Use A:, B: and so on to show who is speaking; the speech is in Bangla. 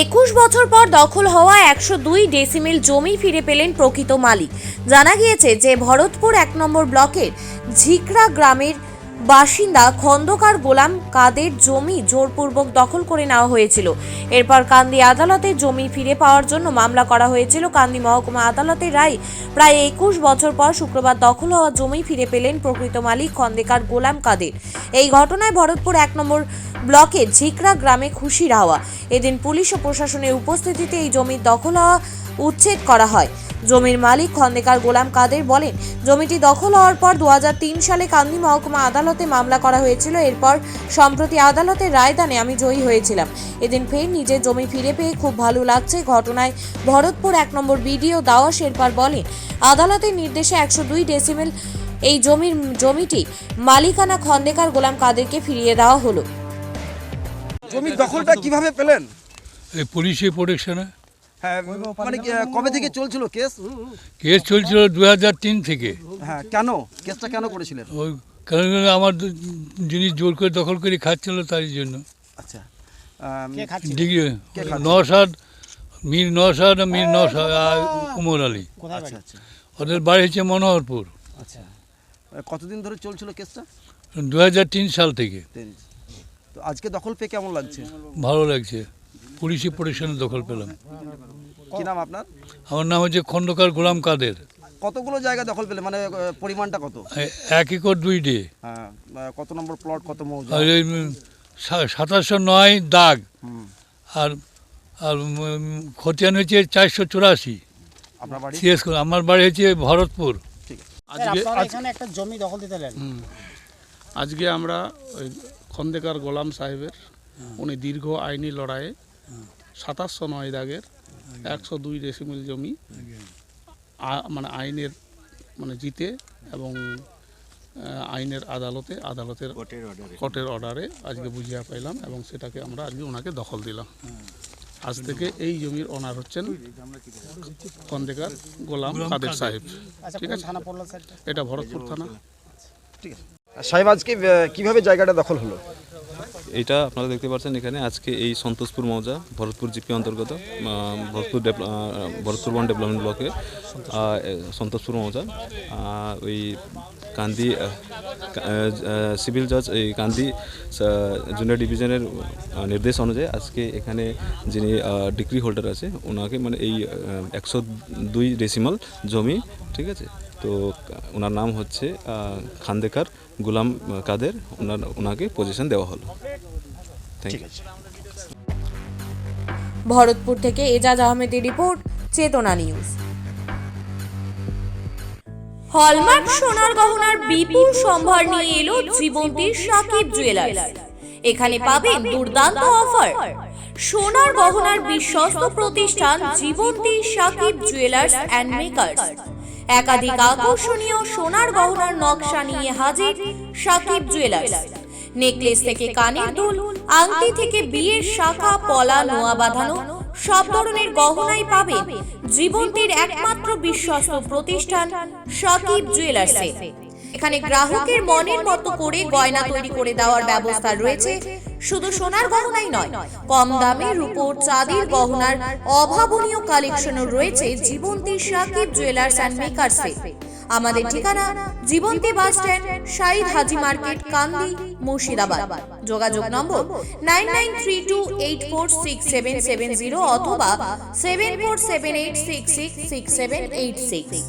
A: 21 বছর পর দখল হওয়া 102 ডেসিমেল জমি ফিরে পেলেন প্রকৃত মালিক। জানা গিয়েছে যে ভরতপুর 1 নম্বর ব্লকের ঝিকরা গ্রামের বাসিন্দা খন্দকার গোলাম কাদের জমি জোরপূর্বক দখল করে নেওয়া হয়েছিল। এরপর কান্দি আদালতে জমি ফিরে পাওয়ার জন্য মামলা করা হয়েছিল। কান্দি মহকুমা আদালতের রায় প্রায় 21 বছর পর শুক্রবার দখল হওয়া জমি ফিরে পেলেন প্রকৃত মালিক খন্দকার গোলাম কাদের। এই ঘটনায় ভরতপুর 1 নম্বর ব্লকের ঝিকরা গ্রামে খুশির হাওয়া। এদিন পুলিশ ও প্রশাসনের উপস্থিতিতে এই জমির দখল হওয়া উচ্ছেদ করা হয়। জমির মালিক খন্দকার গোলাম কাদের বলেন, জমিটি দখল হওয়ার পর 2003 সালে কান্দি মহকুমা আদালতে মামলা করা হয়েছিল। এরপর সম্প্রতি আদালতের রায়দানে আমি জয়ী হয়েছিলাম। এদিন ফের নিজের জমি ফিরে পেয়ে খুব ভালো লাগছে। ঘটনায় ভরতপুর 1 নম্বর বিডিও দাওয়া শেরপার বলেন, আদালতের নির্দেশে 102 ডেসিমেল এই জমিটি মালিকানা খন্দকার গোলাম কাদেরকে ফিরিয়ে দেওয়া হলো।
B: জমির দখলটা কিভাবে পেলেন?
C: এই পুলিশি প্রোটেকশনে।
B: হ্যাঁ, মানে কবে থেকে চলছিল কেস?
C: কেস চলছিল 2003 থেকে।
B: হ্যাঁ, কেন কেসটা কেন করেছিলেন?
C: ওই কারণ আমার জিনিস জোর করে দখল করে খাচ্ছিল, তাই জন্য।
B: আচ্ছা,
C: ডিগ্রি নওশাদ, মীর নওশাদ আর মীর নওশাদ উমর আলী।
B: আচ্ছা আচ্ছা
C: ওদের বাড়ি হচ্ছে মনোহরপুর।
B: আচ্ছা, কতদিন ধরে চলছিল কেসটা?
C: 2003 সাল থেকে।
B: তো আজকে দখল পেয়ে কেমন লাগছে?
C: ভালো লাগছে, পুলিশি প্রোটেকশনে দখল পেলাম।
B: কি নাম আপনার?
C: আমার নাম হচ্ছে খন্দকার গোলাম কাদের।
B: কতগুলো জায়গা দখল পেলে, মানে পরিমাণটা কত?
C: 1 একর 2 ডে।
B: হ্যাঁ, কত নম্বর প্লট, কত মৌজা?
C: আর 2709 দাগ। আর আর খতিয়ান হচ্ছে 484।
B: আপনার বাড়ি?
C: আমার বাড়ি হচ্ছে ভরতপুর।
B: ঠিক আছে।
D: আজকে এখানে একটা জমি দখল দিতে এলেন।
E: আজকে আমরা ওই খন্দকার গোলাম সাহেবের উনি দীর্ঘ আইনি লড়াইয়ে 2709 দাগের 102 ডেসিমেল জমি মানে আইনের মানে জিতে এবং আইনের আদালতের কোর্টের অর্ডারে আজকে বুঝিয়ে পাইলাম এবং সেটাকে আমরা আজকে ওনাকে দখল দিলাম। আজ থেকে এই জমির ওনার হচ্ছেন খন্দকার গোলাম কাদের সাহেব। ঠিক আছে, এটা ভরতপুর থানা।
B: ঠিক আছে সাহেব, আজকে কিভাবে জায়গাটা দখল হলো?
F: এটা আপনারা দেখতে পাচ্ছেন এখানে আজকে এই সন্তোষপুর মৌজা ভরতপুর জিপি অন্তর্গত ভরতপুর 1 ডেভেলপমেন্ট ব্লকে সন্তোষপুর মৌজা ওই কান্দি সিভিল জজ এই কান্দি জুনিয়র ডিভিশনের নির্দেশ অনুযায়ী আজকে এখানে যিনি ডিগ্রি হোল্ডার আছে ওনাকে মানে এই 102 ডেসিমাল জমি, ঠিক আছে, তো ওনার নাম হচ্ছে খন্দকার গোলাম কাদের, ওনাকে পজিশন দেওয়া হলো। Thank you.
A: ভরতপুর থেকে এজাজ আহমেদের রিপোর্ট, চেতনা নিউজ। হলমার্ক সোনার গহনার বিপুল সম্ভার নিয়ে এলো জীবন্তীর সাকিব জুয়েলার্স। এখানে পাবেন দুর্দান্ত অফার। সোনার গহনার বিশ্বস্ত প্রতিষ্ঠান জীবন্তী সাকিব জুয়েলার্স অ্যান্ড মেকার্স। একাধিক আকর্ষণীয় সোনার গহনার নকশা নিয়ে হাজির সাকিব জুয়েলার্স। নেকলেস থেকে কানের দুল, আংটি থেকে বিয়ের শাখা, পলা, নোয়া বাঁধানো সব ধরনের গহনাই পাবেন জীবন্তীর একমাত্র বিশ্বস্ত প্রতিষ্ঠান সাকিব জুয়েলার্সে। এখানে গ্রাহকের মনের মতো করে গয়না তৈরি করে দেওয়ার ব্যবস্থা রয়েছে। শুধু সোনার গহনাই নয়, কম দামে রূপোর চাঁদির গহনার অভাবনীয় কালেকশনও রয়েছে জীবন্তী সাকিব জুয়েলার্স অ্যান্ড মেকার্সে। আমাদের ঠিকানা জীবন্তী বাস স্ট্যান্ড, শাহিদ হাজি মার্কেট, কান্দি, মুর্শিদাবাদ। যোগাযোগ নম্বর 9932846770 অথবা 7478666786।